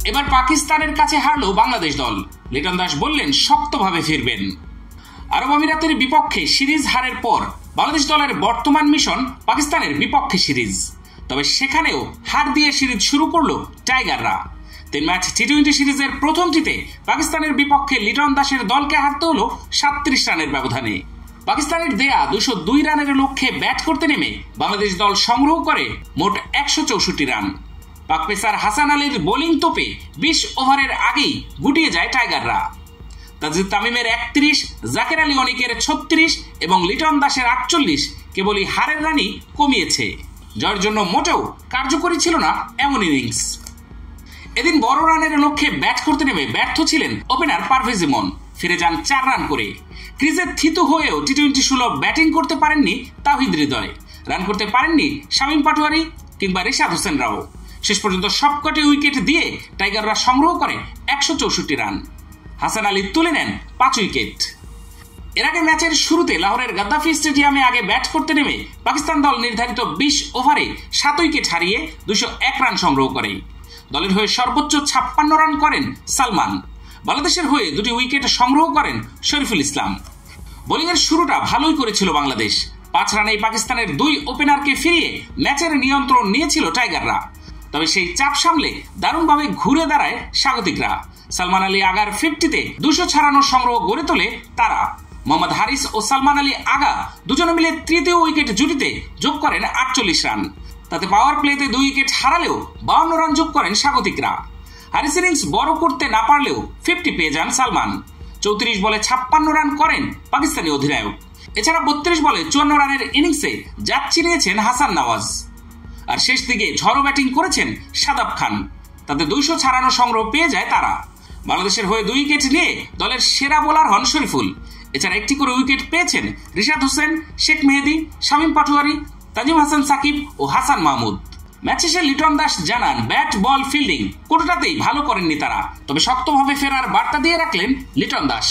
এবার পাকিস্তানের কাছে হারলো বাংলাদেশ দল। লিটন দাস বললেন শক্তভাবে ফিরবেন। আরব আমিরাতের বিপক্ষে সিরিজ হারের পর বাংলাদেশ দলের বর্তমান মিশন পাকিস্তানের বিপক্ষে সিরিজ। তবে সেখানেও হার দিয়ে সিরিজ শুরু করলো টাইগাররা। 3 ম্যাচ টি-20 সিরিজের প্রথমটিতে পাকিস্তানের বিপক্ষে লিটন দাসের দলকে হারতে হলো 37 রানের ব্যবধানে। পাকিস্তানের দেয়া 202 রানের লক্ষ্যে ব্যাট করতে নেমে বাংলাদেশ দল সংগ্রহ করে মোট 164 রান। পাক পেসার হাসান আলীর বোলিং তোপে 20 ওভারের আগেই গুটিয়ে যায় টাইগাররা। তাজিদ তামিমের 31, জাকের আলী অনিকের 36 এবং লিটন দাসের 48 কেবলই হারের রানই কমিয়েছে। জয়ের জন্য মোটেও কার্যকরী ছিল না এমন ইনিংস। এদিন বড় রানের লক্ষ্যে ব্যাট করতে নেমে ব্যর্থ ছিলেন ওপেনার পারভেজ ইমন। ফিরে যান 4 রান করে। ক্রিজে থিতু হয়েও টি-20 সুলভ ব্যাটিং করতে পারেননি তাওহিদ হৃদয়। রান করতে পারেননি শামীম পাটোয়ারি কিংবা রিশাদ হোসেনরাও। শেষ পর্যন্ত সবকটি উইকেট দিয়ে টাইগাররা সংগ্রহ করে 164 রান। হাসান আলী তুলে নেন 5 উইকেট। এর আগে ম্যাচের শুরুতে লাহোরের গাদ্দাফি স্টেডিয়ামে আগে ব্যাট করতে নেমে পাকিস্তান দল নির্ধারিত 20 ওভারে 7 উইকেট হারিয়ে 201 রান সংগ্রহ করে। দলের হয়ে সর্বোচ্চ 56 রান করেন সালমান। বাংলাদেশের হয়ে 2টি উইকেট সংগ্রহ করেন শরীফুল ইসলাম। বোলিংয়ের শুরুটা ভালোই করেছিল বাংলাদেশ। 5 রানেই পাকিস্তানের 2 ওপেনারকে ফিরিয়ে ম্যাচের নিয়ন্ত্রণ নিয়েছিল টাইগাররা। তবে সেই চাপ সামলে দারুণভাবে ঘুরে দাঁড়ায় স্বাগতিকরা। সালমান আলী আগার 50-তে 296 সংগ্রহ গড়ে তোলে তারা। মোহাম্মদ হারিস ও সালমান আলী আগা দুজনে মিলে তৃতীয় উইকেট জুটিতে যোগ করেন 48 রান। তাতে পাওয়ার প্লেতে 2 উইকেট হারালেও 52 রান যোগ করেন স্বাগতিকরা। হারিস ইনিংস বড় করতে না পারলেও 50 পেয়ে যান সালমান। 34 বলে 56 রান করেন পাকিস্তানি অধিনায়ক। এছাড়া 32 বলে 54 রানের ইনিংসে যাচ্ছি নিয়েছেন হাসান নওয়াজ। আর শেষ দিকে ঝড়ো ব্যাটিং করেছেন শাদাব খান। তাতে 296 সংগ্রহ পেয়ে যায় তারা। বাংলাদেশের হয়ে 2 উইকেট নিয়ে দলের সেরা বোলার হন শরীফুল। এছাড়া একটি করে উইকেট পেয়েছেন রিশাদ হোসেন, শেখ মেহেদী, শামীম পাটোয়ারি, তাজিম হাসান সাকিব ও হাসান মাহমুদ। ম্যাচ শেষে লিটন দাস জানান ব্যাট বল ফিল্ডিং কোনোটাতেই ভালো করেননি তারা। তবে শক্তভাবে ফেরার বার্তা দিয়ে রাখলেন লিটন দাস।